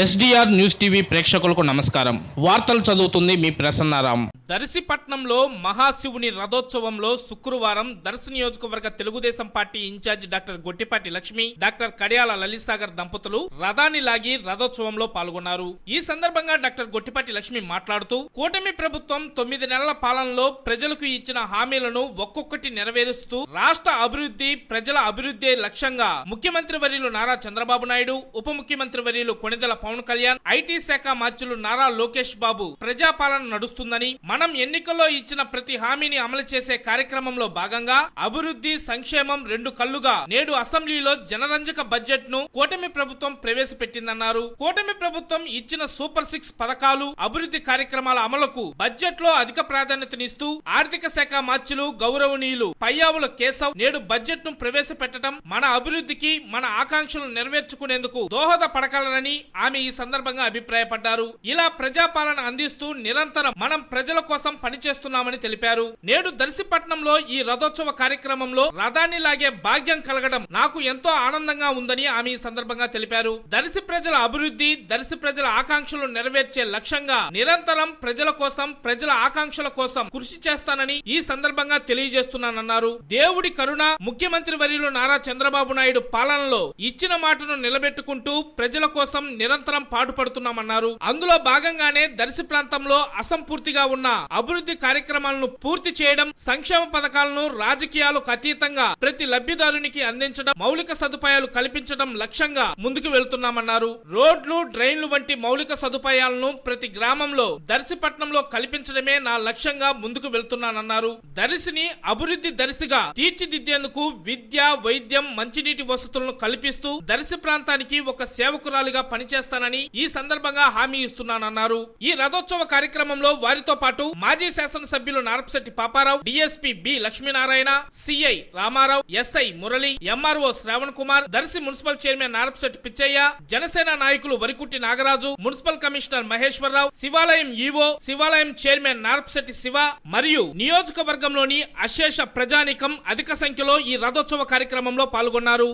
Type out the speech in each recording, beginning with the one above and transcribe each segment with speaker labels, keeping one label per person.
Speaker 1: SDR news TV ప్రేక్షకులకు నమస్కారం. వార్తలు చదువుతుంది మీ ప్రసన్నారాం. దర్శిపట్నంలో మహాశివుని రథోత్సవంలో శుక్రవారం దర్శి నియోజకవర్గ Telugu Desam party incharge doctor Gottipati Lakshmi, doctor Kadiyala Lalisagar దంపతులు రథాన్ని లాగి రథోత్సవంలో పాల్గొన్నారు. ఈ సందర్భంగా డాక్టర్ గొట్టిపాటి లక్ష్మి మాట్లాడుతూ, కూటమి ప్రభుత్వం 9 నెలల పాలనలో ప్రజలకు ఇచ్చిన హామీలను ఒక్కొక్కటి నెరవేరుస్తూ రాష్ట్ర అభివృద్ధి, ప్రజల అభివృద్ధి లక్ష్యంగా ముఖ్యమంత్రి వర్యులు నారా చంద్రబాబు నాయుడు, ఉప ముఖ్యమంత్రి వర్యులు కొణిదెల పవన్ కళ్యాణ్, ఐటీ శాఖ మార్చులు నారా లోకేష్ బాబు ప్రజాపాలన నడుస్తుందని, మనం ఎన్నికల్లో ఇచ్చిన ప్రతి హామీని అమలు చేసే కార్యక్రమంలో భాగంగా అభివృద్ధి, సంక్షేమం రెండు కళ్లుగా నేడు అసెంబ్లీలో జనరంజక బడ్జెట్ ను కూటమి ప్రభుత్వం ప్రవేశపెట్టిందన్నారు. కూటమి ప్రభుత్వం ఇచ్చిన సూపర్ 6 పథకాలు, అభివృద్ధి కార్యక్రమాల అమలుకు బడ్జెట్ లో అధిక ప్రాధాన్యతనిస్తూ ఆర్థిక శాఖ మార్చులు గౌరవనీయులు పయ్యావుల కేశవ్ నేడు బడ్జెట్ ను ప్రవేశపెట్టడం మన అభివృద్ధికి, మన ఆకాంక్షలు నెరవేర్చుకునేందుకు దోహదపడగలరని ఆమె ఈ సందర్భంగా అభిప్రాయపడ్డారు. ఇలా ప్రజాపాలన అందిస్తూ నిరంతరం మనం ప్రజల కోసం పనిచేస్తున్నామని తెలిపారు. నేడు దర్శిపట్నంలో ఈ రథోత్సవ కార్యక్రమంలో రథాన్ని లాగే భాగ్యం కలగడం నాకు ఎంతో ఆనందంగా ఉందని ఆమె ఈ సందర్భంగా తెలిపారు. దర్శి ప్రజల అభివృద్ధి, దర్శి ప్రజల ఆకాంక్షలు నెరవేర్చే లక్ష్యంగా నిరంతరం ప్రజల కోసం, ప్రజల ఆకాంక్షల కోసం కృషి చేస్తానని ఈ సందర్భంగా తెలియజేస్తున్నానన్నారు. దేవుడి కరుణ, ముఖ్యమంత్రి వర్యులు నారా చంద్రబాబు నాయుడు పాలనలో ఇచ్చిన మాటను నిలబెట్టుకుంటూ ప్రజల కోసం నిరంతరం పాటుపడుతున్నామన్నారు. అందులో భాగంగానే దర్శి ప్రాంతంలో అసంపూర్తిగా ఉన్న అభివృద్ధి కార్యక్రమాలను పూర్తి చేయడం, సంక్షేమ పథకాలను రాజకీయాలకు అతీతంగా ప్రతి లబ్ధిదారునికి అందించడం, మౌలిక సదుపాయాలు కల్పించడం లక్ష్యంగా ముందుకు వెళ్తున్నామన్నారు. రోడ్లు, డ్రైన్లు వంటి మౌలిక సదుపాయాలను ప్రతి గ్రామంలో దర్శిపట్నంలో కల్పించడమే నా లక్ష్యంగా ముందుకు వెళ్తున్నానన్నారు. దర్శిని అభివృద్ధి దర్శిగా తీర్చిదిద్దేందుకు విద్య, వైద్యం, మంచినీటి వసతులను కల్పిస్తూ దర్శి ప్రాంతానికి ఒక సేవకురాలిగా పనిచేస్తానని ఈ సందర్భంగా హామీ ఇస్తున్నానన్నారు. ఈ రథోత్సవ కార్యక్రమంలో వారితో పాటు మాజీ శాసనసభ్యులు Narapasetti Paparao, DSP B Lakshminarayana, CI Ramarao, SI Murali, MRO Shravan Kumar, Darsi municipal chairman Narapasetti Pichaiah, Janasena నాయకులు వరికుట్టి నాగరాజు, మున్సిపల్ కమిషనర్ మహేశ్వరరావు, శివాలయం ఈవో, శివాలయం చైర్మన్ నారపశెట్టి శివ మరియు నియోజకవర్గంలోని అశేష ప్రజానికం అధిక సంఖ్యలో ఈ రథోత్సవ కార్యక్రమంలో పాల్గొన్నారు.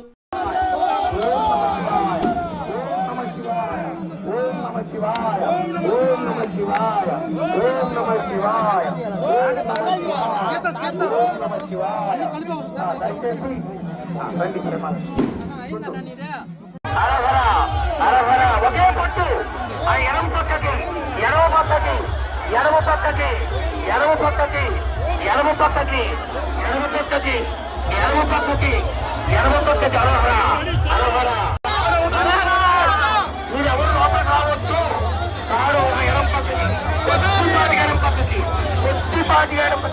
Speaker 2: ఒకే పట్టు ఆ ఎడమ పక్కకి, ఎడమ పక్కకి, ఎడమ పక్కకి, ఎడమ పక్కకి, ఎడమ పక్కకి, ఎడమ పక్కకి, ఎడమ పక్కకి, ఎడమ పక్కకి, అరవరా అరవరా మీరెవరు లోపలికి రావచ్చు. కారు ఎడమ పక్కకి, కొద్దిపాటి ఎడమ పక్కకి, కొద్దిపాటి ఎడమ